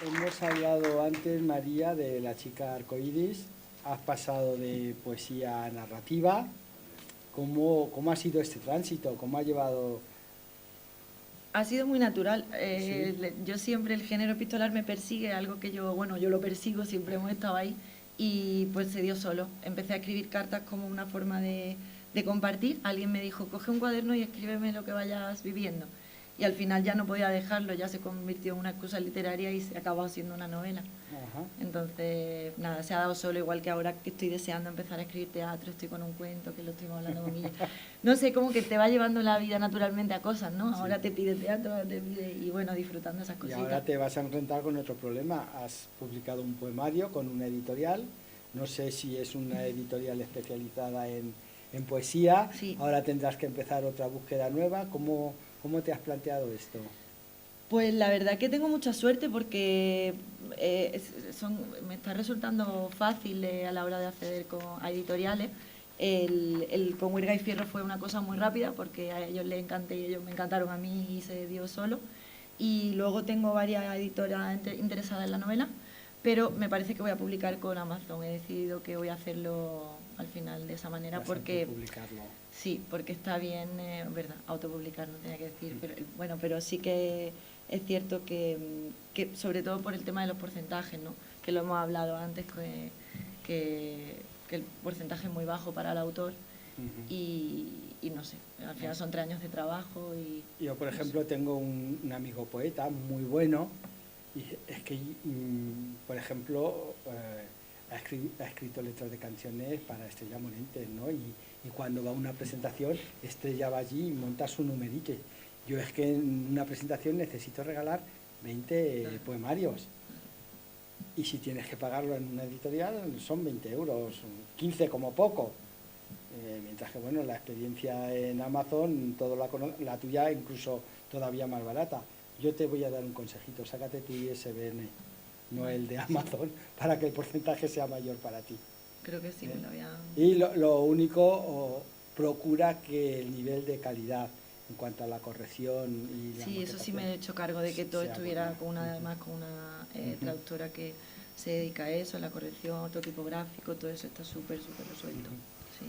Hemos hablado antes, María, de La chica arcoíris. Has pasado de poesía narrativa. ¿Cómo ha sido este tránsito? ¿Cómo ha llevado? Ha sido muy natural. Sí, Yo siempre, el género epistolar me persigue, algo que yo lo persigo, siempre hemos estado ahí, y pues se dio solo. Empecé a escribir cartas como una forma de compartir. Alguien me dijo, coge un cuaderno y escríbeme lo que vayas viviendo. Y al final ya no podía dejarlo, ya se convirtió en una excusa literaria y se acabó siendo una novela. ajá. Entonces, nada, se ha dado solo, igual que ahora que estoy deseando empezar a escribir teatro, estoy con un cuento que lo estoy hablando con Guille. No sé, como que te va llevando la vida naturalmente a cosas, ¿no? Sí. Ahora te pide teatro, ahora te pide, y bueno, disfrutando esas Y cositas. ahora te vas a enfrentar con otro problema. Has publicado un poemario con una editorial. No sé si es una editorial especializada en poesía. Sí, Ahora tendrás que empezar otra búsqueda nueva. ¿Cómo te has planteado esto? pues la verdad que tengo mucha suerte porque me está resultando fácil a la hora de acceder a editoriales. Con Huelga y Fierro fue una cosa muy rápida porque a ellos les encanté y ellos me encantaron a mí y se dio solo. Y luego tengo varias editoras interesadas en la novela, pero me parece que voy a publicar con Amazon. He decidido que voy a hacerlo al final de esa manera Vas a porque autopublicarlo. sí, porque está bien, verdad, autopublicar no tenía que decir, pero bueno, pero sí que es cierto que sobre todo por el tema de los porcentajes, ¿no? Que lo hemos hablado antes, que, que el porcentaje es muy bajo para el autor Ujú. y no sé, al final son 3 años de trabajo y Yo, por no sé. ejemplo, tengo un amigo poeta muy bueno y es que, por ejemplo, ha escrito letras de canciones para Estrella Morente, ¿no? Y cuando va a una presentación, Estrella va allí y monta su numerito. Yo es que en una presentación necesito regalar 20 poemarios. Y si tienes que pagarlo en una editorial, son 20 euros, 15 como poco. Mientras que, bueno, la experiencia en Amazon, la tuya incluso todavía más barata. Yo te voy a dar un consejito, sácate tu ISBN, no Vale, el de sí, Amazon, para que el porcentaje sea mayor para ti. creo que sí, ¿Eh? me lo había... Y lo único, procura que el nivel de calidad en cuanto a la corrección y la Sí, eso sí me maquetación he hecho cargo de que todo sea estuviera bueno. con una, Ujú, además con una ujú, traductora que se dedica a eso, la corrección ortotipográfico, todo eso está súper, súper resuelto. ujú. Sí.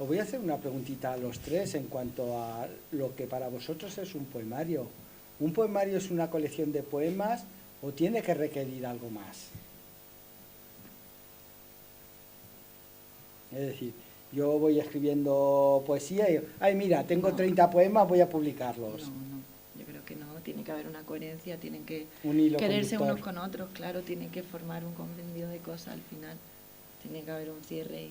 Os voy a hacer una preguntita a los tres en cuanto a lo que para vosotros es un poemario. ¿Un poemario es una colección de poemas o tiene que requerir algo más? Es decir, yo voy escribiendo poesía y, ay, mira, tengo No, 30 poemas, voy a no, publicarlos. no. Yo creo que no, tiene que haber una coherencia, tienen que Un hilo quererse conductor. unos con otros, claro, tienen que formar un compendio de cosas al final. Tiene que haber un cierre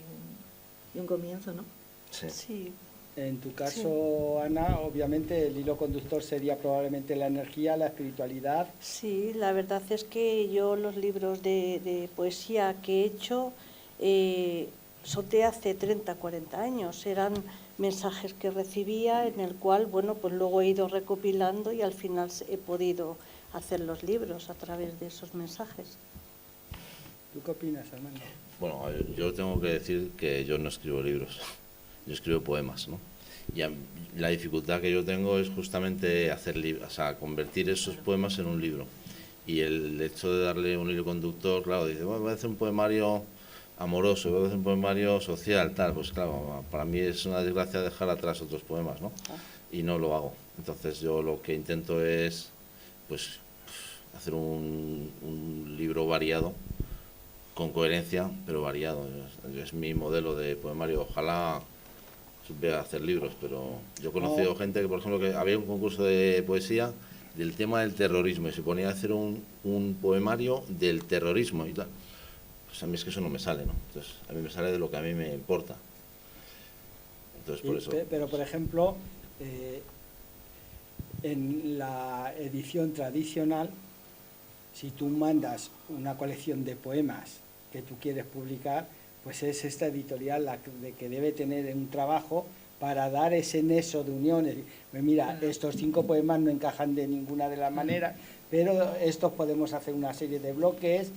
y un comienzo, ¿no? Sí. Sí, En tu sí, caso, Ana, obviamente el hilo conductor sería probablemente la energía, la espiritualidad. sí, la verdad es que yo los libros de poesía que he hecho eh, son de hace 30, 40 años. Eran mensajes que recibía en el cual, bueno, pues luego he ido recopilando y al final he podido hacer los libros a través de esos mensajes. ¿Tú qué opinas, Armando? Bueno, a ver, yo tengo que decir que yo no escribo libros, yo escribo poemas, ¿no? La dificultad que yo tengo es justamente hacer libros, o sea, convertir esos Claro. poemas en un libro. Y el hecho de darle un hilo conductor, claro, dice, bueno, voy a hacer un poemario amoroso, voy a hacer un poemario social, tal, pues claro, para mí es una desgracia dejar atrás otros poemas, ¿no? Ah, Y no lo hago. Entonces yo lo que intento es, pues, hacer un libro variado con coherencia, pero variado. Es mi modelo de poemario. Ojalá supiera hacer libros, pero yo he No, conocido gente que, por ejemplo, que había un concurso de poesía del tema del terrorismo y se ponía a hacer un poemario del terrorismo y tal. Pues a mí es que eso no me sale, ¿no? Entonces, a mí me sale de lo que a mí me importa. Entonces, por eso, pero por ejemplo, eh, en la edición tradicional, si tú mandas una colección de poemas que tú quieres publicar, pues es esta editorial la que debe tener un trabajo para dar ese nexo de uniones. Pues mira, Claro. estos 5 poemas no encajan de ninguna de las maneras, pero estos podemos hacer una serie de bloques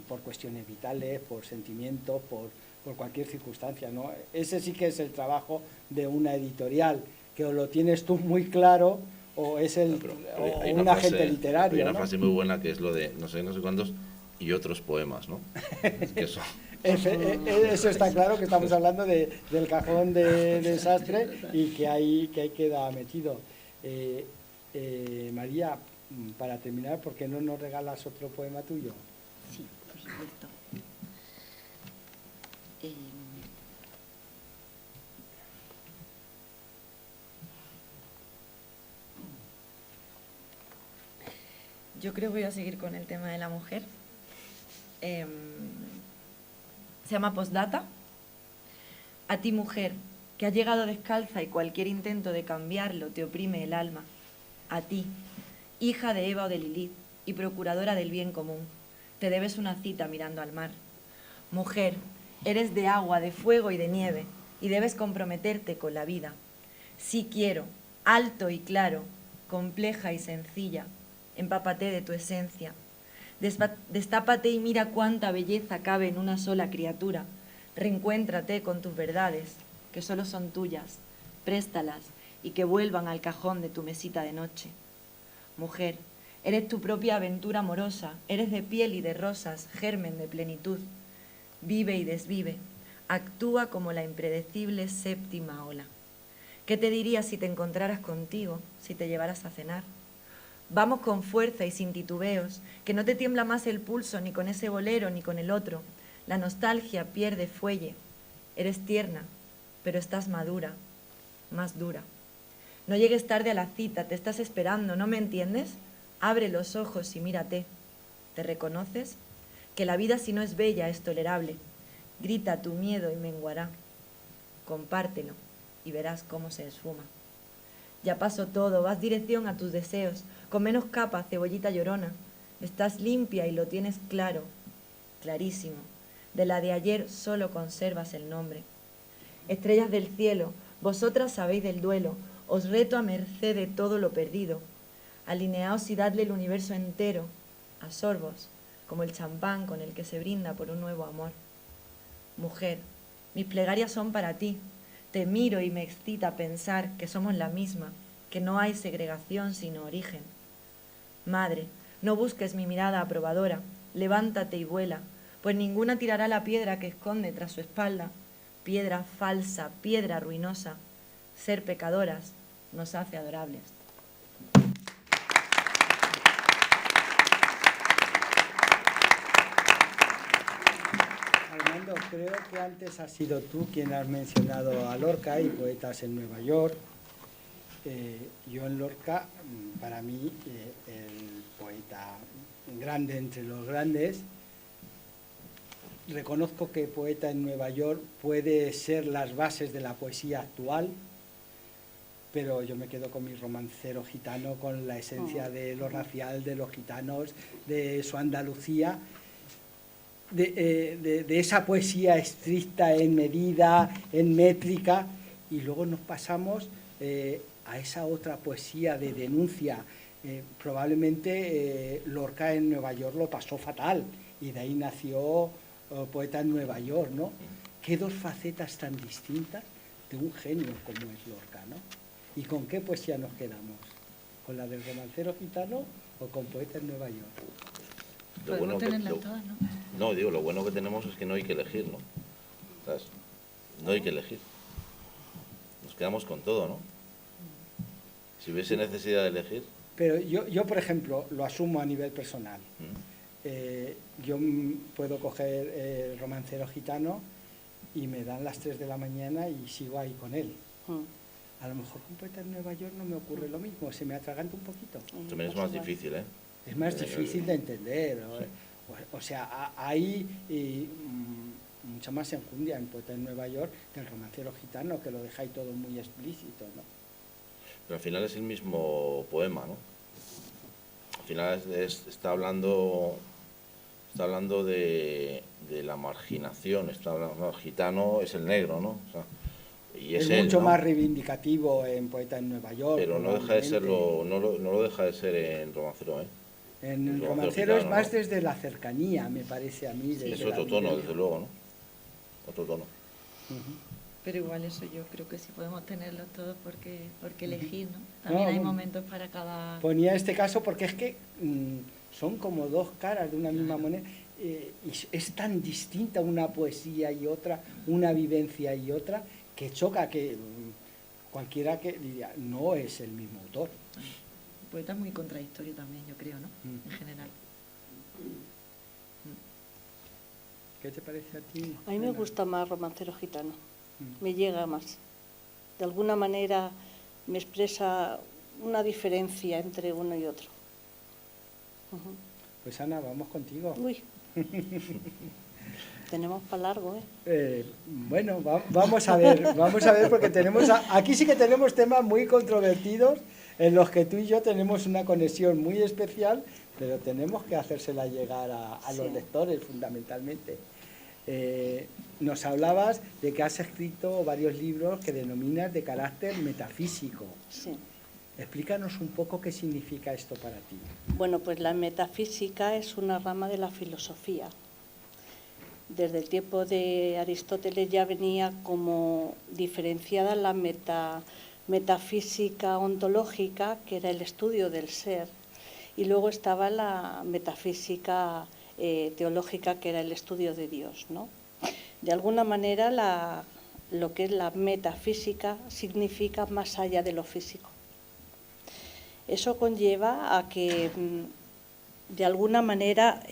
por cuestiones vitales, por sentimientos, por cualquier circunstancia, ¿no? Ese sí que es el trabajo de una editorial, que o lo tienes tú muy claro o es Pero o hay un una agente frase- literario, Hay una ¿no? frase muy buena que es lo de no sé cuántos y otros poemas, ¿no? Es que eso... Eso está claro, que estamos hablando del cajón de Sastre y que ahí queda metido. María, para terminar, ¿por qué no nos regalas otro poema tuyo? Sí, por supuesto. Eh, yo creo que voy a seguir con el tema de la mujer. Se llama Postdata. A ti, mujer, que has llegado descalza y cualquier intento de cambiarlo te oprime el alma. A ti, hija de Eva o de Lilith y procuradora del bien común, te debes una cita mirando al mar. Mujer, eres de agua, de fuego y de nieve, y debes comprometerte con la vida. Sí quiero, alto y claro, compleja y sencilla, empápate de tu esencia. Destápate y mira cuánta belleza cabe en una sola criatura. Reencuéntrate con tus verdades, que solo son tuyas, préstalas y que vuelvan al cajón de tu mesita de noche. Mujer, eres tu propia aventura amorosa, eres de piel y de rosas, germen de plenitud. Vive y desvive, actúa como la impredecible séptima ola. ¿Qué te dirías si te encontraras contigo, si te llevaras a cenar? Vamos con fuerza y sin titubeos, que no te tiembla más el pulso ni con ese bolero ni con el otro. La nostalgia pierde fuelle. Eres tierna, pero estás madura, más dura. No llegues tarde a la cita, te estás esperando, ¿no me entiendes? Abre los ojos y mírate. ¿Te reconoces? Que la vida si no es bella es tolerable. Grita tu miedo y menguará. Compártelo y verás cómo se esfuma. Ya pasó todo, vas dirección a tus deseos, con menos capa, cebollita llorona. Estás limpia y lo tienes claro, clarísimo. De la de ayer solo conservas el nombre. Estrellas del cielo, vosotras sabéis del duelo, os reto a merced de todo lo perdido. Alineaos y dadle el universo entero, a sorbos, como el champán con el que se brinda por un nuevo amor. Mujer, mis plegarias son para ti. Te miro y me excita pensar que somos la misma, que no hay segregación sino origen. Madre, no busques mi mirada aprobadora, levántate y vuela, pues ninguna tirará la piedra que esconde tras su espalda, piedra falsa, piedra ruinosa. Ser pecadoras nos hace adorables. Armando, creo que antes has sido tú quien has mencionado a Lorca y poetas en Nueva York. Yo en Lorca, para mí, el poeta grande entre los grandes. Reconozco que poeta en Nueva York puede ser las bases de la poesía actual, pero yo me quedo con mi romancero gitano, con la esencia de lo racial, de los gitanos, de su Andalucía, de esa poesía estricta en medida, en métrica, y luego nos pasamos a esa otra poesía de denuncia. Probablemente Lorca en Nueva York lo pasó fatal, y de ahí nació Poeta en Nueva York, ¿no? Qué dos facetas tan distintas de un genio como es Lorca, ¿no? ¿Y con qué poesía nos quedamos? ¿Con la del romancero gitano o con Poeta en Nueva York? Podemos tenerlas todas, ¿no? No, digo, lo bueno que tenemos es que no hay que elegir, ¿no? ¿Sabes? No hay que elegir. Nos quedamos con todo, ¿no? Si hubiese necesidad de elegir... Pero yo, por ejemplo, lo asumo a nivel personal. Yo puedo coger el romancero gitano y me dan las 3 de la mañana y sigo ahí con él. A lo mejor con Poeta en Nueva York no me ocurre lo mismo, se me atraganta un poquito. También es más difícil, ¿eh? Es más difícil de entender. Sí. O sea, hay mucha más enjundia en Poeta en Nueva York que el romancero gitano, que lo deja ahí todo muy explícito, ¿no? Pero al final es el mismo poema, ¿no? Al final está hablando de la marginación, está hablando, el gitano es el negro, ¿no? O sea, y es él, mucho ¿no? más reivindicativo en Poeta en Nueva York. Pero no deja de serlo, no lo deja de ser en romancero, ¿eh? En el romancero romancero es gitano, más ¿no? desde la cercanía, me parece a mí. Es desde otro la tono, vivencia. desde luego, ¿no? Otro tono. Pero igual eso yo creo que sí podemos tenerlos todos porque elegir, ¿no? También No, hay bueno, momentos para cada... ponía este caso porque es que son como dos caras de una misma moneda, y es tan distinta una poesía y otra, una vivencia y otra, que choca, que cualquiera que diría, no es el mismo autor. El poeta es muy contradictorio también, yo creo, ¿no? En general. ¿Qué te parece a ti? A mí me Ana? gusta más Romancero Gitano, me llega más. De alguna manera me expresa una diferencia entre uno y otro. Ujú. Pues Ana, vamos contigo. Uy, tenemos para largo, ¿eh? Bueno, vamos a ver porque tenemos aquí sí que tenemos temas muy controvertidos en los que tú y yo tenemos una conexión muy especial, pero tenemos que hacérsela llegar a los Sí. lectores fundamentalmente. Nos hablabas de que has escrito varios libros que denominas de carácter metafísico. Sí. Explícanos un poco qué significa esto para ti. Bueno, pues la metafísica es una rama de la filosofía. Desde el tiempo de Aristóteles ya venía como diferenciada la metafísica ontológica, que era el estudio del ser, y luego estaba la metafísica teológica, que era el estudio de Dios, ¿no? De alguna manera lo que es la metafísica significa más allá de lo físico. Eso conlleva a que, de alguna manera,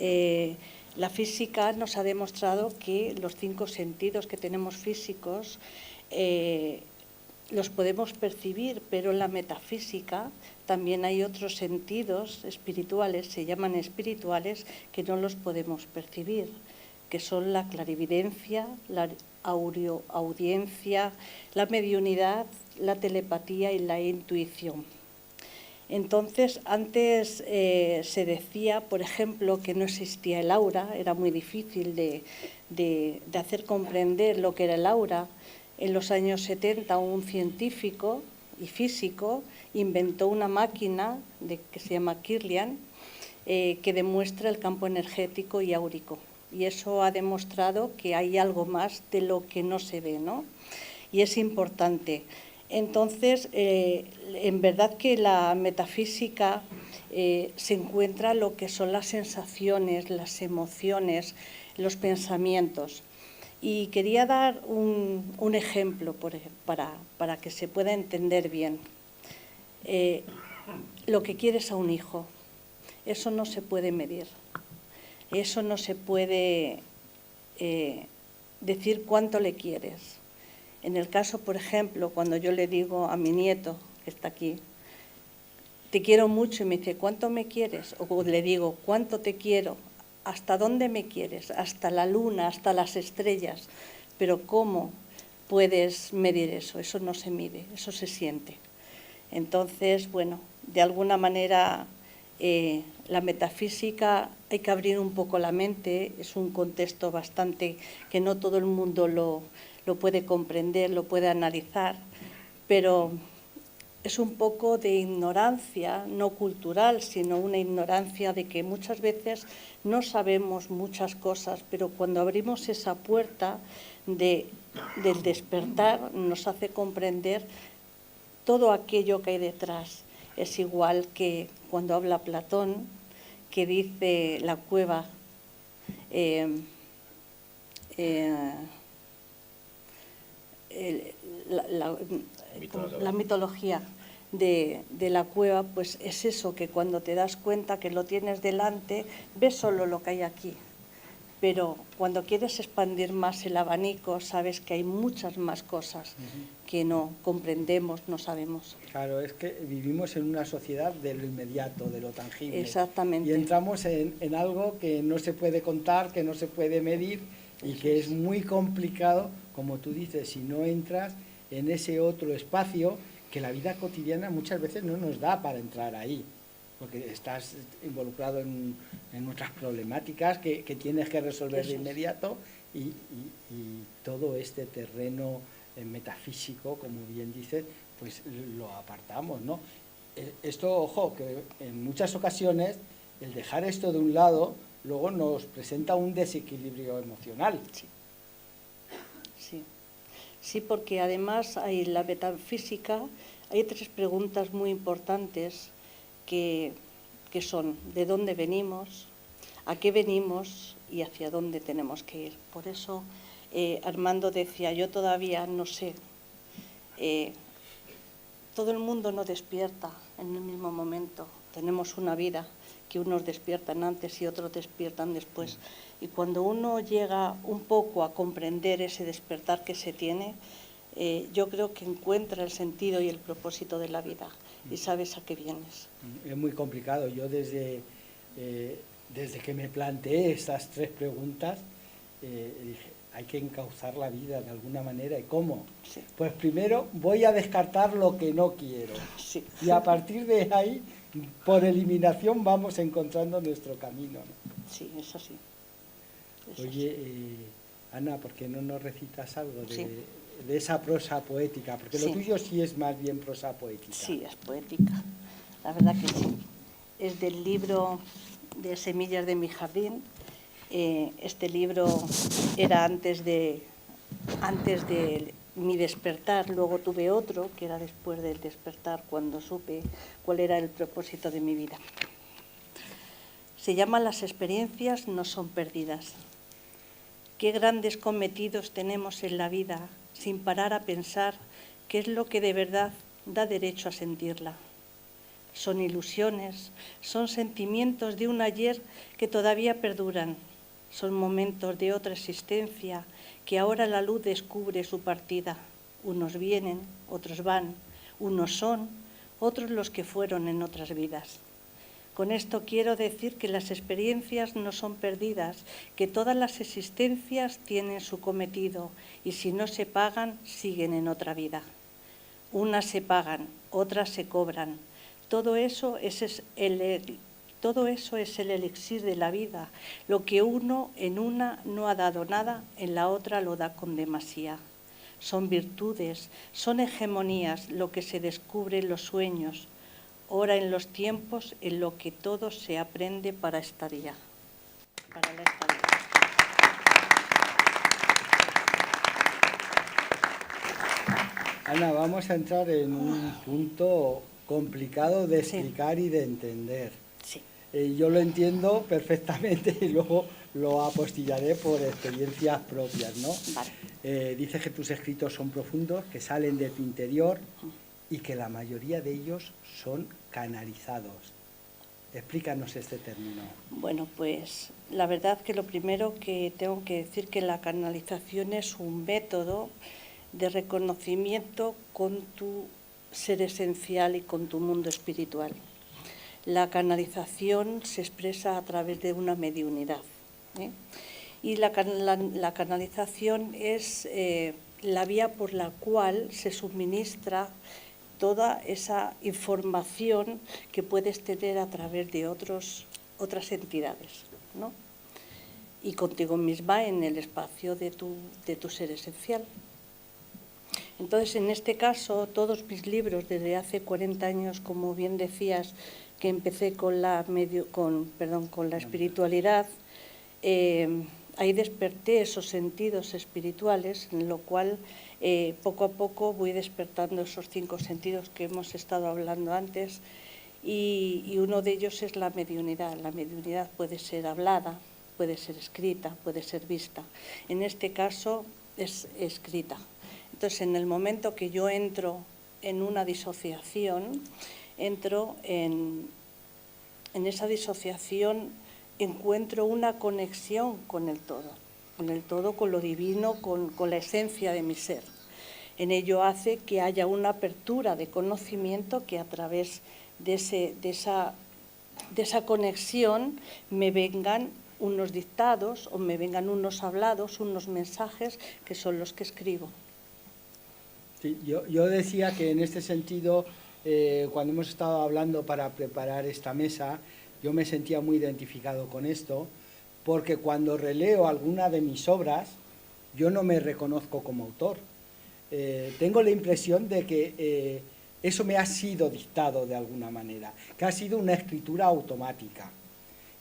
la física nos ha demostrado que los 5 sentidos que tenemos físicos los podemos percibir, pero en la metafísica también hay otros sentidos espirituales, se llaman espirituales, que no los podemos percibir, que son la clarividencia, la audiencia, la mediunidad, la telepatía y la intuición. Entonces, antes se decía, por ejemplo, que no existía el aura, era muy difícil de hacer comprender lo que era el aura. En los años 70, un científico y físico inventó una máquina que se llama Kirlian, que demuestra el campo energético y áurico. Y eso ha demostrado que hay algo más de lo que no se ve, ¿no? Y es importante. Entonces, en verdad que la metafísica se encuentra lo que son las sensaciones, las emociones, los pensamientos. Y quería dar un ejemplo para que se pueda entender bien. Lo que quieres a un hijo, eso no se puede medir. Eso no se puede decir cuánto le quieres. En el caso, por ejemplo, cuando yo le digo a mi nieto, que está aquí, te quiero mucho, y me dice, ¿cuánto me quieres? O le digo, ¿cuánto te quiero? ¿Hasta dónde me quieres? Hasta la luna, hasta las estrellas. Pero ¿cómo puedes medir eso? Eso no se mide, eso se siente. Entonces, bueno, de alguna manera la metafísica hay que abrir un poco la mente, es un contexto bastante que no todo el mundo lo puede comprender, lo puede analizar, pero es un poco de ignorancia, no cultural, sino una ignorancia de que muchas veces no sabemos muchas cosas, pero cuando abrimos esa puerta del despertar nos hace comprender todo aquello que hay detrás. Es igual que cuando habla Platón, que dice la cueva, la mitología de la cueva, pues es eso, que cuando te das cuenta que lo tienes delante, ves solo lo que hay aquí. Pero cuando quieres expandir más el abanico, sabes que hay muchas más cosas que no comprendemos, no sabemos. Claro, es que vivimos en una sociedad de lo inmediato, de lo tangible. Exactamente. Y entramos en algo que no se puede contar, que no se puede medir y que es muy complicado, como tú dices, si no entras en ese otro espacio que la vida cotidiana muchas veces no nos da para entrar ahí, porque estás involucrado en otras problemáticas que tienes que resolver de inmediato y todo este terreno metafísico, como bien dices, pues lo apartamos, ¿no? Esto, ojo, que en muchas ocasiones el dejar esto de un lado luego nos presenta un desequilibrio emocional. Sí. Sí. Sí, porque además en la metafísica hay 3 preguntas muy importantes que son ¿de dónde venimos?, ¿a qué venimos? Y hacia dónde tenemos que ir. Por eso Armando decía, yo todavía no sé, todo el mundo no despierta en el mismo momento. Tenemos una vida que unos despiertan antes y otros despiertan después. Y cuando uno llega un poco a comprender ese despertar que se tiene, yo creo que encuentra el sentido y el propósito de la vida y sabes a qué vienes. Es muy complicado. Yo desde que me planteé estas 3 preguntas, dije, hay que encauzar la vida de alguna manera. ¿Y cómo? Sí. Pues primero voy a descartar lo que no quiero. Sí. Y a partir de ahí, por eliminación, vamos encontrando nuestro camino, ¿no? Sí, eso sí. Oye, Ana, ¿por qué no nos recitas algo Sí. de esa prosa poética? Porque lo Sí. tuyo sí es más bien prosa poética. Sí, es poética. La verdad que sí. Es del libro de Semillas de mi jardín. Este libro era antes de mi despertar. Luego tuve otro, que era después del despertar, cuando supe cuál era el propósito de mi vida. Se llama Las experiencias no son perdidas. Qué grandes cometidos tenemos en la vida sin parar a pensar qué es lo que de verdad da derecho a sentirla. Son ilusiones, son sentimientos de un ayer que todavía perduran, son momentos de otra existencia que ahora la luz descubre su partida. Unos vienen, otros van, unos son, otros los que fueron en otras vidas. Con esto quiero decir que las experiencias no son perdidas, que todas las existencias tienen su cometido y si no se pagan, siguen en otra vida. Unas se pagan, otras se cobran. Todo eso es el elixir de la vida. Lo que uno en una no ha dado nada, en la otra lo da con demasía. Son virtudes, son hegemonías, lo que se descubre en los sueños. Ora en los tiempos en lo que todo se aprende para estadía. Para la estadía. Ana, vamos a entrar en un punto complicado de Sí. explicar y de entender. Sí. Yo lo entiendo perfectamente y luego lo apostillaré por experiencias propias, ¿no? Vale. Dice que tus escritos son profundos, que salen de tu interior y que la mayoría de ellos son canalizados. Explícanos este término. Bueno, pues la verdad que lo primero que tengo que decir que la canalización es un método de reconocimiento con tu ser esencial y con tu mundo espiritual. La canalización se expresa a través de una mediunidad, ¿eh? Y la canalización es la vía por la cual se suministra toda esa información que puedes tener a través de otras entidades, ¿no? Y contigo misma en el espacio de tu ser esencial. Entonces, en este caso, todos mis libros, desde hace 40 años, como bien decías, que empecé con la espiritualidad, ahí desperté esos sentidos espirituales, en lo cual poco a poco voy despertando esos 5 sentidos que hemos estado hablando antes, y uno de ellos es la mediunidad. La mediunidad puede ser hablada, puede ser escrita, puede ser vista. En este caso es escrita. Entonces, en el momento que yo entro en una disociación, entro en esa disociación, encuentro una conexión con el todo, con lo divino, con la esencia de mi ser. En ello hace que haya una apertura de conocimiento que a través de esa conexión me vengan unos dictados o me vengan unos hablados, unos mensajes que son los que escribo. Sí, yo decía que en este sentido, cuando hemos estado hablando para preparar esta mesa, yo me sentía muy identificado con esto, porque cuando releo alguna de mis obras, yo no me reconozco como autor. Tengo la impresión de que eso me ha sido dictado de alguna manera, que ha sido una escritura automática.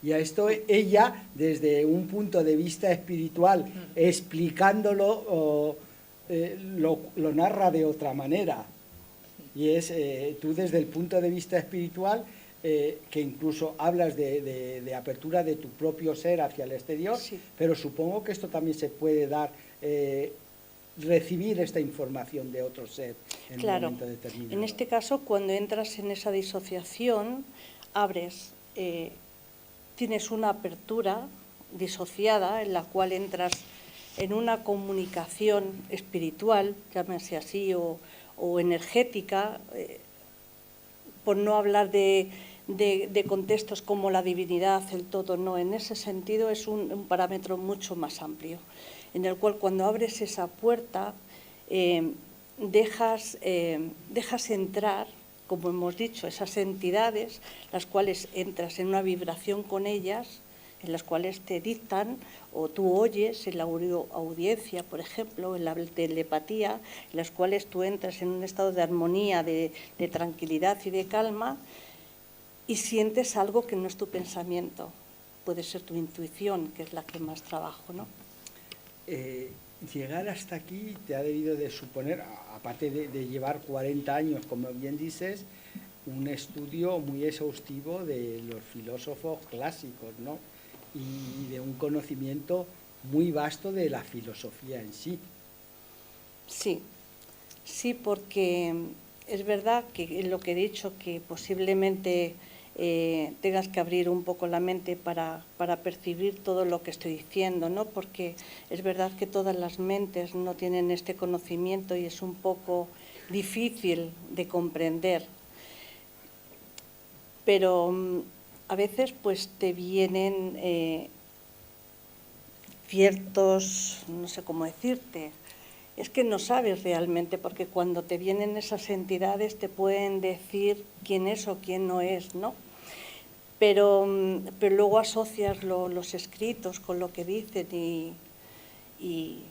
Y a esto ella, desde un punto de vista espiritual, explicándolo lo narra de otra manera. Y es tú desde el punto de vista espiritual, que incluso hablas de apertura de tu propio ser hacia el exterior, Sí. pero supongo que esto también se puede dar, recibir esta información de otro ser en un Claro, momento determinado. en este caso, cuando entras en esa disociación, tienes una apertura disociada en la cual entras en una comunicación espiritual, llámese así, o energética, por no hablar de contextos como la divinidad, el todo, no, en ese sentido es un parámetro mucho más amplio, en el cual cuando abres esa puerta dejas entrar, como hemos dicho, esas entidades, las cuales entras en una vibración con ellas, en las cuales te dictan o tú oyes en la audiencia, por ejemplo, en la telepatía, en las cuales tú entras en un estado de armonía, de tranquilidad y de calma y sientes algo que no es tu pensamiento, puede ser tu intuición, que es la que más trabajo, ¿no? Llegar hasta aquí te ha debido de suponer, aparte de llevar 40 años, como bien dices, un estudio muy exhaustivo de los filósofos clásicos, ¿no? Y de un conocimiento muy vasto de la filosofía en sí. Sí, porque es verdad que lo que he dicho, que posiblemente tengas que abrir un poco la mente para percibir todo lo que estoy diciendo, ¿no? Porque es verdad que todas las mentes no tienen este conocimiento y es un poco difícil de comprender. Pero a veces pues te vienen ciertos, no sé cómo decirte, es que no sabes realmente, porque cuando te vienen esas entidades te pueden decir quién es o quién no es, ¿no? Pero luego asocias los escritos con lo que dicen y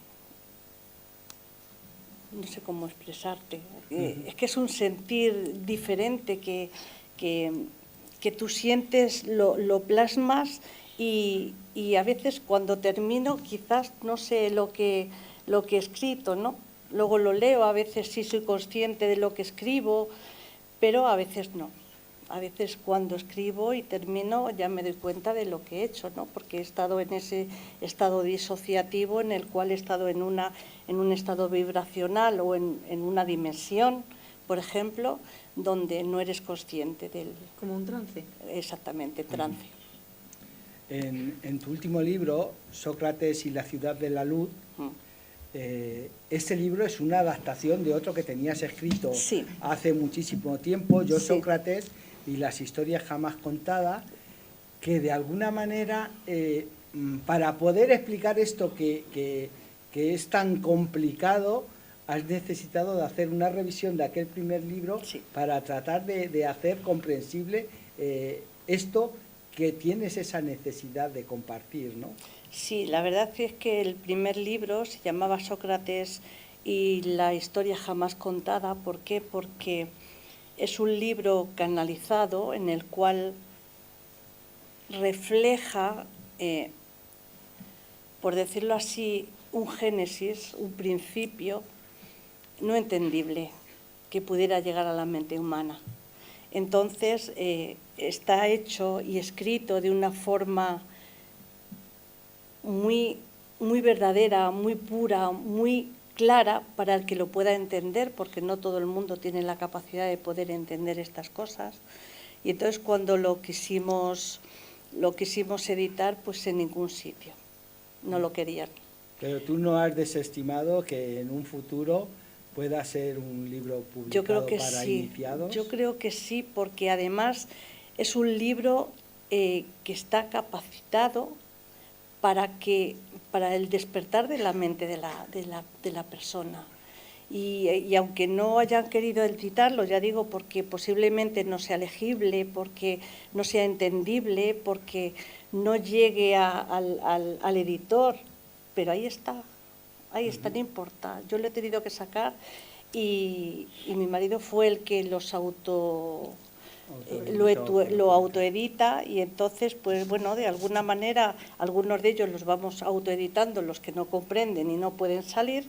no sé cómo expresarte. Es que es un sentir diferente que tú sientes, lo plasmas y a veces cuando termino quizás no sé lo que he escrito, ¿no? Luego lo leo, a veces sí soy consciente de lo que escribo, pero a veces no. A veces cuando escribo y termino ya me doy cuenta de lo que he hecho, ¿no? Porque he estado en ese estado disociativo en el cual he estado en un estado vibracional o en una dimensión, por ejemplo, donde no eres consciente del... Como un trance. Exactamente, trance. En tu último libro, Sócrates y la ciudad de la luz, este libro es una adaptación de otro que tenías escrito hace muchísimo tiempo, Yo, Sócrates y las historias jamás contadas, que de alguna manera, para poder explicar esto que es tan complicado, has necesitado de hacer una revisión de aquel primer libro para tratar de hacer comprensible esto que tienes esa necesidad de compartir, ¿no? Sí, la verdad es que el primer libro se llamaba Sócrates y la historia jamás contada. ¿Por qué? Porque es un libro canalizado en el cual refleja, por decirlo así, un génesis, un principio no entendible que pudiera llegar a la mente humana. Entonces, está hecho y escrito de una forma muy, muy verdadera, muy pura, muy clara para el que lo pueda entender, porque no todo el mundo tiene la capacidad de poder entender estas cosas. Y entonces cuando lo quisimos editar, pues en ningún sitio, no lo querían. Pero tú no has desestimado que en un futuro pueda ser un libro publicado para iniciados. Yo creo que sí, porque además es un libro que está capacitado para el despertar de la mente de la persona. Y aunque no hayan querido editarlo, ya digo, porque posiblemente no sea legible, porque no sea entendible, porque no llegue al editor, pero ahí está, no importa. Yo lo he tenido que sacar y mi marido fue el que lo autoedita y entonces, pues bueno, de alguna manera, algunos de ellos los vamos autoeditando, los que no comprenden y no pueden salir,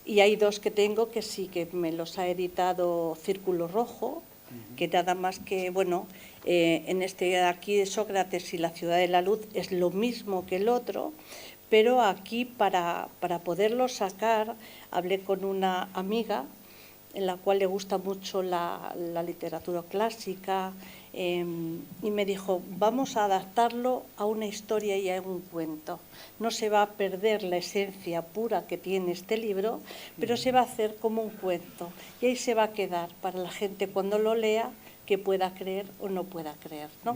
Y hay dos que tengo que sí, que me los ha editado Círculo Rojo, que nada más que, bueno, en este aquí de Sócrates y la Ciudad de la Luz es lo mismo que el otro, pero aquí para poderlo sacar hablé con una amiga en la cual le gusta mucho la literatura clásica, y me dijo, vamos a adaptarlo a una historia y a un cuento. No se va a perder la esencia pura que tiene este libro, pero se va a hacer como un cuento. Y ahí se va a quedar para la gente cuando lo lea, que pueda creer o no pueda creer, ¿no?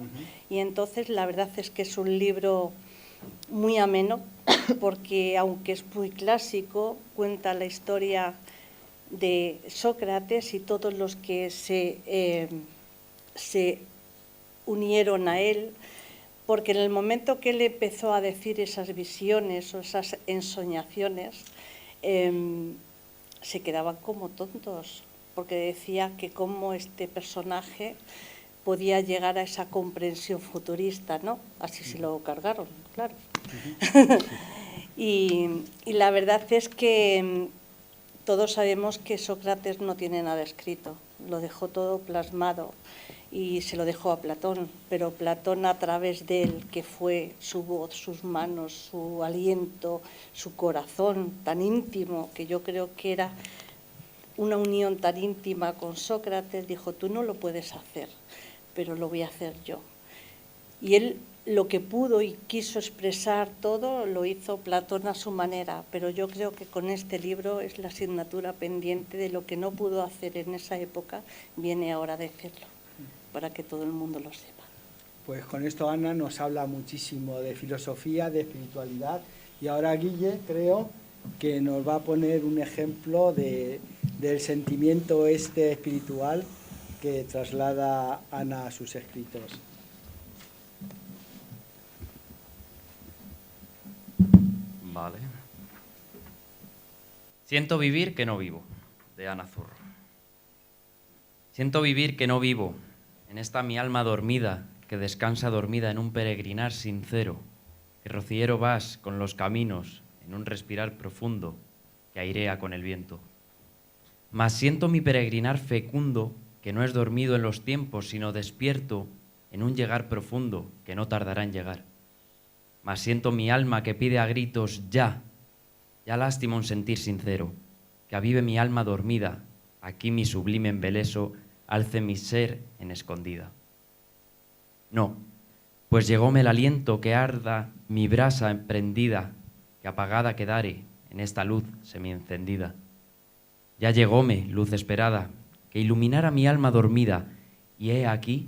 Y entonces la verdad es que es un libro muy ameno, porque aunque es muy clásico, cuenta la historia de Sócrates y todos los que se unieron a él, porque en el momento que él empezó a decir esas visiones o esas ensoñaciones, se quedaban como tontos, porque decía que cómo este personaje podía llegar a esa comprensión futurista, ¿no? Así se lo cargaron, claro. Y la verdad es que todos sabemos que Sócrates no tiene nada escrito, lo dejó todo plasmado y se lo dejó a Platón, pero Platón, a través de él, que fue su voz, sus manos, su aliento, su corazón tan íntimo, que yo creo que era una unión tan íntima con Sócrates, dijo, tú no lo puedes hacer, pero lo voy a hacer yo. Y él lo que pudo y quiso expresar todo lo hizo Platón a su manera, pero yo creo que con este libro es la asignatura pendiente de lo que no pudo hacer en esa época, viene ahora de hacerlo, para que todo el mundo lo sepa. Pues con esto Ana nos habla muchísimo de filosofía, de espiritualidad, y ahora Guille creo que nos va a poner un ejemplo del sentimiento espiritual que traslada Ana a sus escritos. Vale. Siento vivir que no vivo, de Ana Zurro. Siento vivir que no vivo, en esta mi alma dormida, que descansa dormida en un peregrinar sincero, que rociero vas con los caminos, en un respirar profundo, que airea con el viento. Mas siento mi peregrinar fecundo, que no es dormido en los tiempos, sino despierto en un llegar profundo, que no tardará en llegar. Mas siento mi alma que pide a gritos ya lástima un sentir sincero, que avive mi alma dormida, aquí mi sublime embeleso alce mi ser en escondida. No, pues llegóme el aliento que arda mi brasa emprendida, que apagada quedare en esta luz semiencendida. Ya llegóme, luz esperada, que iluminara mi alma dormida, y he aquí,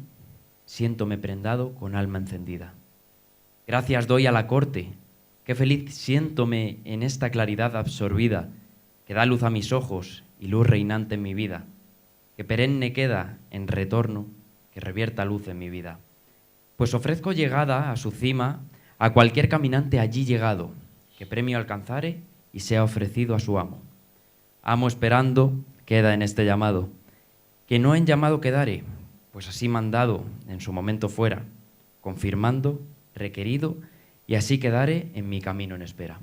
siéntome prendado con alma encendida. Gracias doy a la corte, qué feliz siéntome en esta claridad absorbida, que da luz a mis ojos y luz reinante en mi vida, que perenne queda en retorno, que revierta luz en mi vida. Pues ofrezco llegada a su cima a cualquier caminante allí llegado, que premio alcanzare y sea ofrecido a su amo. Amo esperando queda en este llamado, que no en llamado quedare, pues así mandado en su momento fuera, confirmando, requerido, y así quedare en mi camino en espera.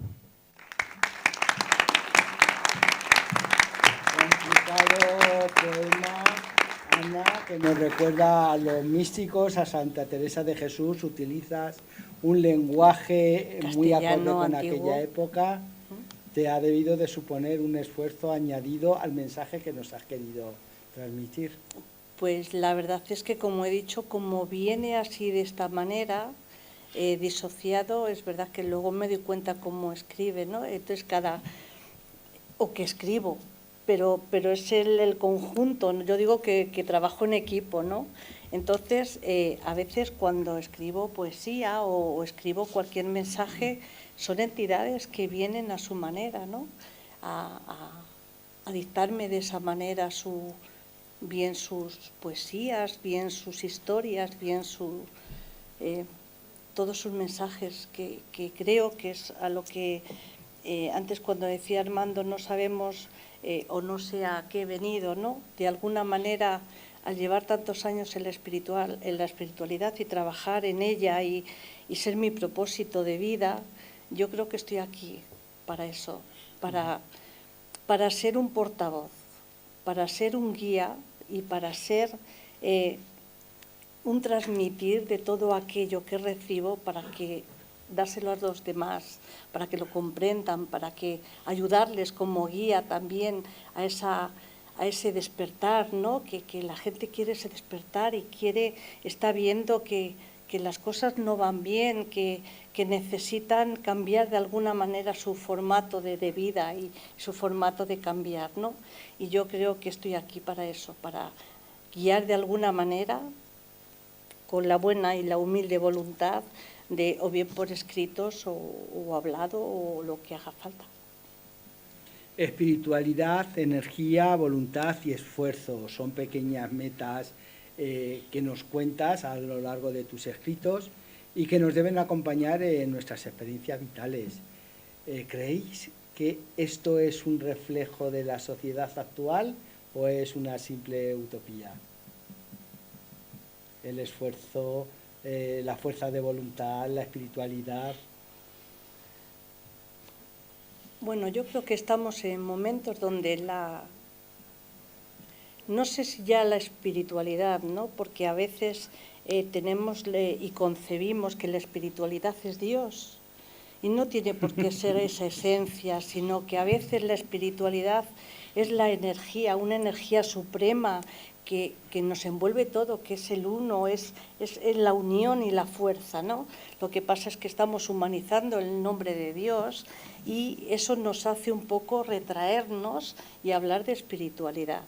Complicado poema, Ana, que nos recuerda a los místicos, a Santa Teresa de Jesús. Utilizas un lenguaje muy acorde con aquella época. Te ha debido de suponer un esfuerzo añadido al mensaje que nos has querido transmitir. Pues la verdad es que, como he dicho, como viene así de esta manera, disociado, es verdad que luego me doy cuenta cómo escribe, ¿no? Entonces o que escribo, pero es el conjunto, ¿no? Yo digo que trabajo en equipo, ¿no? Entonces, a veces cuando escribo poesía o escribo cualquier mensaje, son entidades que vienen a su manera, ¿no? A dictarme de esa manera bien sus poesías, bien sus historias, bien todos sus mensajes, que creo que es a lo que antes, cuando decía Armando, no sabemos o no sé a qué he venido, ¿no? De alguna manera, al llevar tantos años en la espiritualidad y trabajar en ella y ser mi propósito de vida, yo creo que estoy aquí para eso, para para ser un portavoz, para ser un guía y para ser un transmitir de todo aquello que recibo para que dárselo a los demás, para que lo comprendan, para que ayudarles como guía también a ese despertar, ¿no? Que la gente quiere ese despertar y está viendo que las cosas no van bien, que necesitan cambiar de alguna manera su formato de vida y su formato de cambiar, ¿no? Y yo creo que estoy aquí para eso, para guiar de alguna manera con la buena y la humilde voluntad de, o bien por escritos o hablado o lo que haga falta. Espiritualidad, energía, voluntad y esfuerzo son pequeñas metas que nos cuentas a lo largo de tus escritos y que nos deben acompañar en nuestras experiencias vitales. ¿Creéis que esto es un reflejo de la sociedad actual o es una simple utopía? El esfuerzo, la fuerza de voluntad, la espiritualidad. Bueno, yo creo que estamos en momentos donde no sé si ya la espiritualidad, ¿no? Porque a veces tenemos y concebimos que la espiritualidad es Dios y no tiene por qué ser esa esencia, sino que a veces la espiritualidad es la energía, una energía suprema que nos envuelve todo, que es el uno, es la unión y la fuerza, ¿no? Lo que pasa es que estamos humanizando el nombre de Dios y eso nos hace un poco retraernos y hablar de espiritualidad.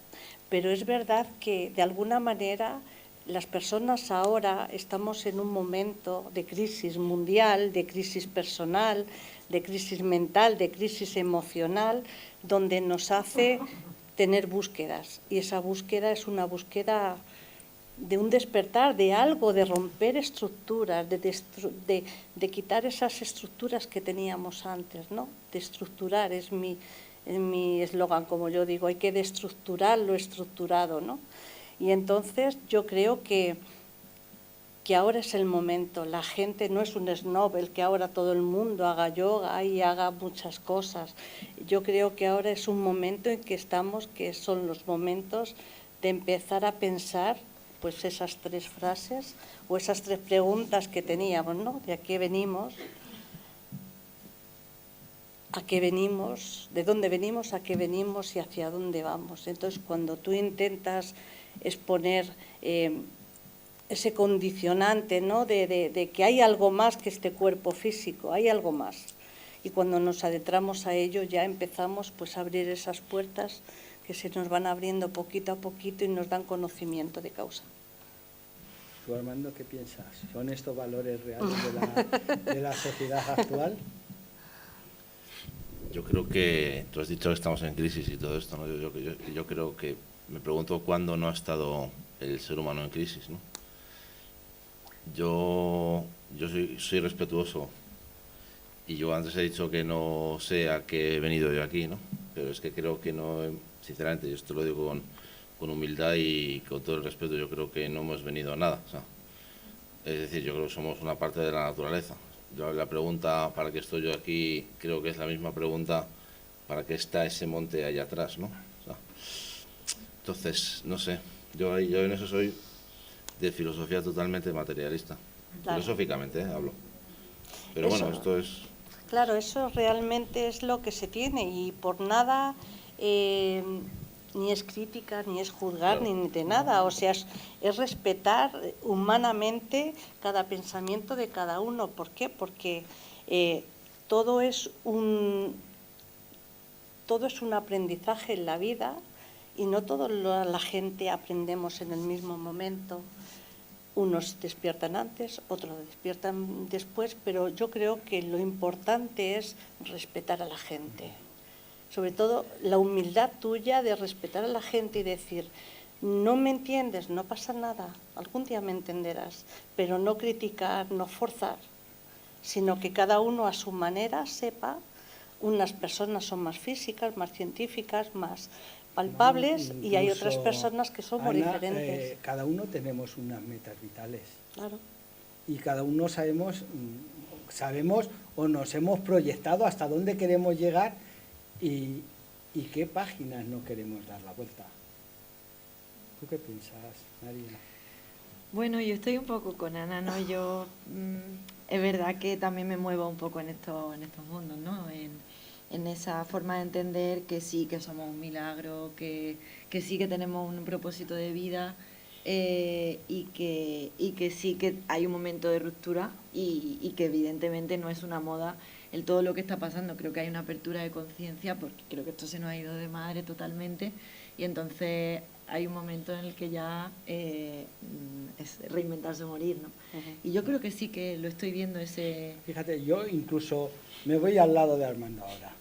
Pero es verdad que de alguna manera las personas ahora estamos en un momento de crisis mundial, de crisis personal, de crisis mental, de crisis emocional, donde nos hace tener búsquedas. Y esa búsqueda es una búsqueda de un despertar, de algo, de romper estructuras, de quitar esas estructuras que teníamos antes, ¿no? De estructurar, es mi eslogan, como yo digo, hay que destructurar lo estructurado, ¿no? Y entonces yo creo que ahora es el momento. La gente no es un snob el que ahora todo el mundo haga yoga y haga muchas cosas. Yo creo que ahora es un momento en que estamos, que son los momentos de empezar a pensar pues esas 3 frases o esas 3 preguntas que teníamos, ¿no? ¿De a qué venimos? ¿A qué venimos? ¿De dónde venimos? ¿A qué venimos? ¿Y hacia dónde vamos? Entonces, cuando tú intentas exponer ese condicionante, ¿no? de que hay algo más que este cuerpo físico, hay algo más. Y cuando nos adentramos a ello ya empezamos pues, a abrir esas puertas que se nos van abriendo poquito a poquito y nos dan conocimiento de causa. ¿Tú, Armando, qué piensas? ¿Son estos valores reales de la sociedad actual? Yo creo que, tú has dicho que estamos en crisis y todo esto, ¿no? Yo creo que, me pregunto cuándo no ha estado el ser humano en crisis, ¿no? Yo soy respetuoso y yo antes he dicho que no sé a qué he venido yo aquí, ¿no? Pero es que creo que no, sinceramente, yo esto lo digo con humildad y con todo el respeto, yo creo que no hemos venido a nada, o sea, es decir, yo creo que somos una parte de la naturaleza. Yo la pregunta para qué estoy yo aquí creo que es la misma pregunta para qué está ese monte allá atrás, ¿no? O sea, entonces, no sé, yo en eso soy de filosofía totalmente materialista, claro. Filosóficamente hablo, pero eso, bueno, esto es... Claro, eso realmente es lo que se tiene y por nada ni es crítica, ni es juzgar, claro. Ni de nada, o sea, es respetar humanamente cada pensamiento de cada uno. ¿Por qué? Porque todo es un aprendizaje en la vida y no toda la gente aprendemos en el mismo momento. Unos despiertan antes, otros despiertan después, pero yo creo que lo importante es respetar a la gente. Sobre todo la humildad tuya de respetar a la gente y decir, no me entiendes, no pasa nada, algún día me entenderás, pero no criticar, no forzar, sino que cada uno a su manera sepa, unas personas son más físicas, más científicas, más palpables, incluso, y hay otras personas que son muy diferentes. Cada uno tenemos unas metas vitales. Claro. Y cada uno sabemos o nos hemos proyectado hasta dónde queremos llegar y y qué páginas no queremos dar la vuelta. ¿Tú qué piensas, María? Bueno, yo estoy un poco con Ana, ¿no? Yo es verdad que también me muevo un poco en estos mundos, ¿no? En esa forma de entender que sí que somos un milagro, que sí que tenemos un propósito de vida, y que sí que hay un momento de ruptura y que evidentemente no es una moda el todo lo que está pasando. Creo que hay una apertura de conciencia porque creo que esto se nos ha ido de madre totalmente y entonces hay un momento en el que ya es reinventarse o morir, ¿no? Y yo creo que sí que lo estoy viendo ese... Fíjate, yo incluso me voy al lado de Armando ahora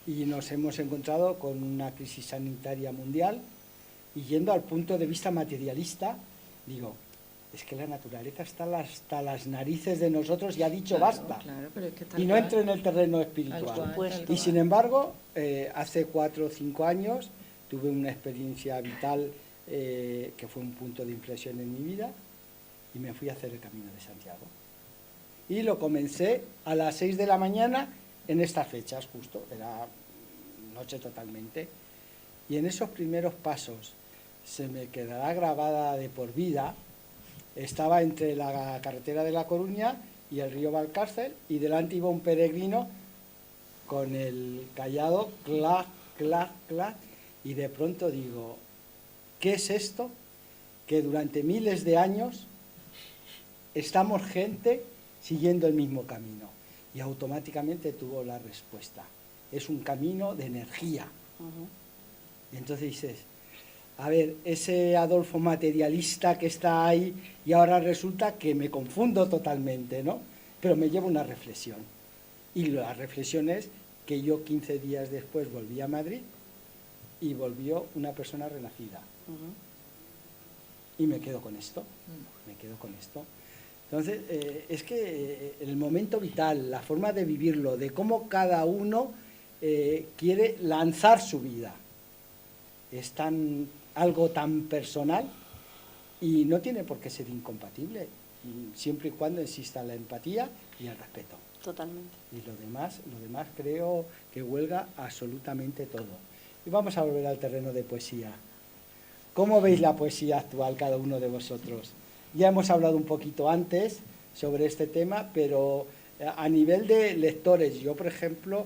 y nos hemos encontrado con una crisis sanitaria mundial y yendo al punto de vista materialista, digo, es que la naturaleza está hasta las narices de nosotros y ha dicho Claro, basta. claro, pero es que Y no entra en el terreno espiritual. Y sin embargo, hace 4 o 5 años tuve una experiencia vital que fue un punto de inflexión en mi vida y me fui a hacer el Camino de Santiago. Y lo comencé a las 6 de la mañana en estas fechas, justo, era noche totalmente. Y en esos primeros pasos se me quedará grabada de por vida. Estaba entre la carretera de La Coruña y el río Valcárcel y delante iba un peregrino con el cayado, clac, clac, clac, y de pronto digo, ¿qué es esto? Que durante miles de años estamos gente siguiendo el mismo camino. Y automáticamente tuvo la respuesta. Es un camino de energía. Y entonces dices, a ver, ese Adolfo materialista que está ahí y ahora resulta que me confundo totalmente, ¿no? Pero me lleva una reflexión. Y la reflexión es que yo 15 días después volví a Madrid y volvió una persona renacida. Y me quedo con esto, me quedo con esto. Entonces, es que el momento vital, la forma de vivirlo, de cómo cada uno quiere lanzar su vida, es algo tan personal y no tiene por qué ser incompatible, siempre y cuando exista la empatía y el respeto. Totalmente. Y lo demás creo que huelga absolutamente todo. Y vamos a volver al terreno de poesía. ¿Cómo veis la poesía actual cada uno de vosotros? Ya hemos hablado un poquito antes sobre este tema, pero a nivel de lectores, yo por ejemplo,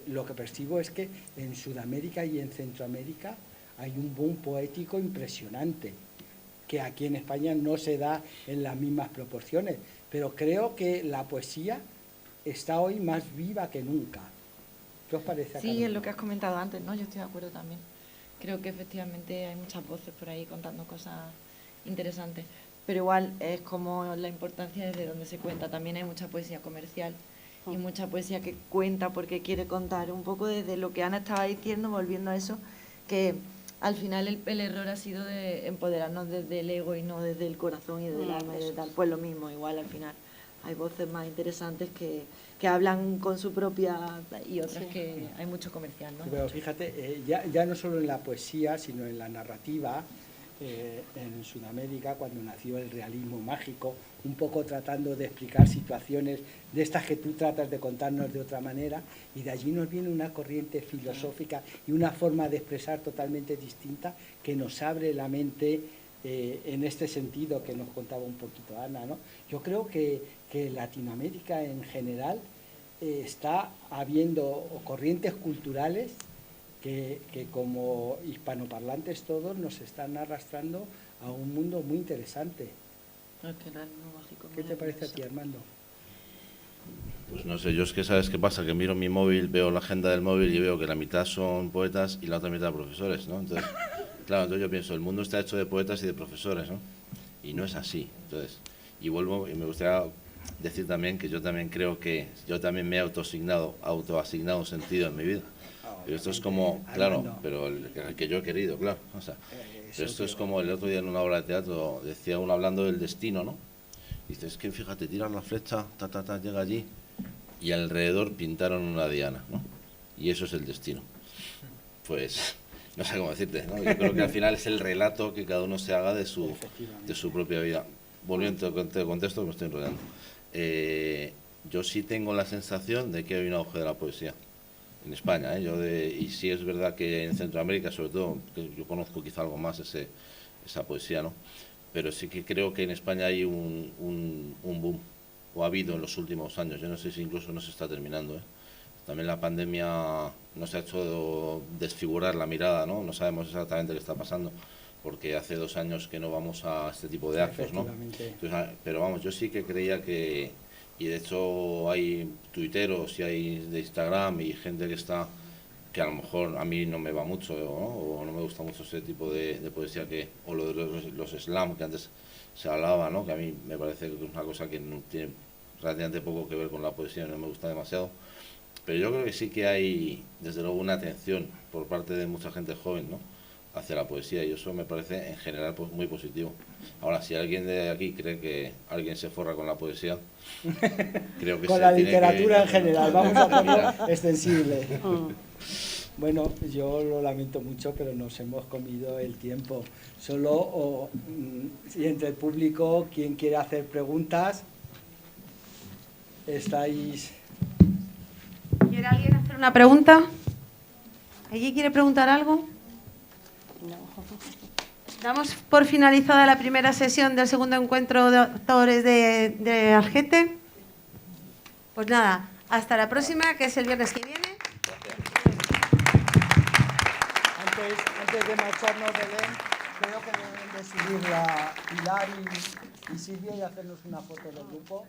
lo que percibo es que en Sudamérica y en Centroamérica hay un boom poético impresionante, que aquí en España no se da en las mismas proporciones, pero creo que la poesía está hoy más viva que nunca. ¿Qué os parece? Sí, es lo que has comentado antes, ¿no? Yo estoy de acuerdo también. Creo que efectivamente hay muchas voces por ahí contando cosas interesantes, pero igual es como la importancia desde donde se cuenta. También hay mucha poesía comercial y mucha poesía que cuenta porque quiere contar un poco desde lo que Ana estaba diciendo, volviendo a eso, que al final el error ha sido de empoderarnos desde el ego y no desde el corazón y desde el alma y desde tal. Pues lo mismo, igual al final hay voces más interesantes que hablan con su propia y otras que hay mucho comercial, ¿no? Pero fíjate, ya no solo en la poesía, sino en la narrativa, en Sudamérica, cuando nació el realismo mágico, un poco tratando de explicar situaciones de estas que tú tratas de contarnos de otra manera, y de allí nos viene una corriente filosófica y una forma de expresar totalmente distinta que nos abre la mente en este sentido que nos contaba un poquito Ana, ¿no? Yo creo que Latinoamérica en general está habiendo corrientes culturales que como hispanoparlantes todos nos están arrastrando a un mundo muy interesante. ¿Qué te parece a ti, Armando? Pues no sé, yo es que sabes qué pasa, que miro mi móvil, veo la agenda del móvil y veo que la mitad son poetas y la otra mitad profesores, ¿no? Entonces, claro, entonces yo pienso, el mundo está hecho de poetas y de profesores, ¿no? Y no es así. Entonces, y vuelvo, y me gustaría decir también que yo también creo que yo también me he autoasignado un sentido en mi vida. Pero esto es como, claro, pero el que yo he querido, claro. O sea, pero esto es como el otro día en una obra de teatro, decía uno hablando del destino, ¿no? Dice, es que fíjate, tiras la flecha, llega allí, y alrededor pintaron una diana, ¿no? Y eso es el destino. Pues, no sé cómo decirte, ¿no? Yo creo que al final es el relato que cada uno se haga de su propia vida. Volviendo al contexto, me estoy enrollando. Yo sí tengo la sensación de que hay un auge de la poesía. en España, ¿eh? Y sí es verdad que en Centroamérica, sobre todo, que yo conozco quizá algo más esa poesía, ¿no? Pero sí que creo que en España hay un boom, o ha habido en los últimos años. Yo no sé si incluso no se está terminando, ¿eh? También la pandemia nos ha hecho desfigurar la mirada, ¿no? No sabemos exactamente qué está pasando, porque hace 2 años que no vamos a este tipo de actos, ¿no? Entonces, pero vamos, yo sí que creía que, y de hecho hay tuiteros y hay de Instagram y gente que a lo mejor a mí no me va mucho, ¿no? O no me gusta mucho ese tipo de poesía, o lo de los slam que antes se hablaba, ¿no? Que a mí me parece que es una cosa que no tiene relativamente poco que ver con la poesía, no me gusta demasiado. Pero yo creo que sí que hay, desde luego, una atención por parte de mucha gente joven, ¿no?, hacia la poesía, y eso me parece en general pues muy positivo. Ahora, si alguien de aquí cree que alguien se forra con la poesía, creo que con se la tiene literatura que, en general, vamos a hacerlo mirar. extensible. Bueno, yo lo lamento mucho, pero nos hemos comido el tiempo. Solo, si entre el público, quien quiere hacer preguntas, estáis... ¿Quiere alguien hacer una pregunta? ¿Alguien quiere preguntar algo? No. Damos por finalizada la primera sesión del segundo encuentro de autores de Algete. Pues nada, hasta la próxima, que es el viernes que viene. Antes de marcharnos, Belén, creo que deben de subir la Pilar y Silvia y hacernos una foto del grupo.